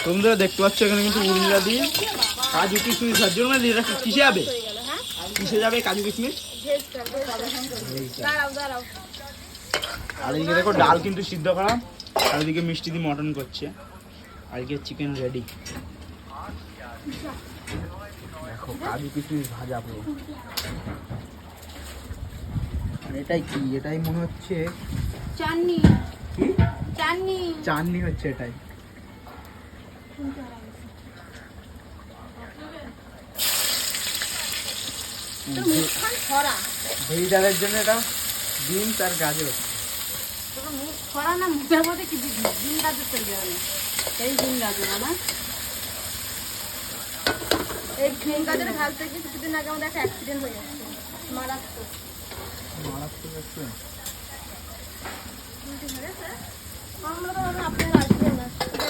তোমরা দেখতে পাচ্ছ এখানে কিন্তু উড়িয়া দিয়ে কাজু কিশমিশ ভাজার জন্য এটা কিসে যাবে? কিসে যাবে কাজু কিশমিশ? আর এদিকে দেখো ডাল কিন্তু সিদ্ধ করা, আর এদিকে মিষ্টি দিয়ে মটন করছে, আর এদিকে চিকেন রেডি। দেখো কাজু কিশমিশ ভাজা পুরো। আর এটাই কি? এটাই মনে হচ্ছে চাটনি। কি চাটনি? চাটনি হচ্ছে এটাই। ভেজ ডালের জন্য এটা বিনস আর গাজর। মুখ খরা না, মুখের মধ্যে কি ডিম গাজর চলে যাবে? এই ডিম গাজর না, এই ডিম গাজর ভাজতে গিয়ে কিছুদিন আগে আমাদের একটা অ্যাক্সিডেন্ট হয়ে যাচ্ছে, মারাত্মক। মারাত্মক আমরা তো আপনার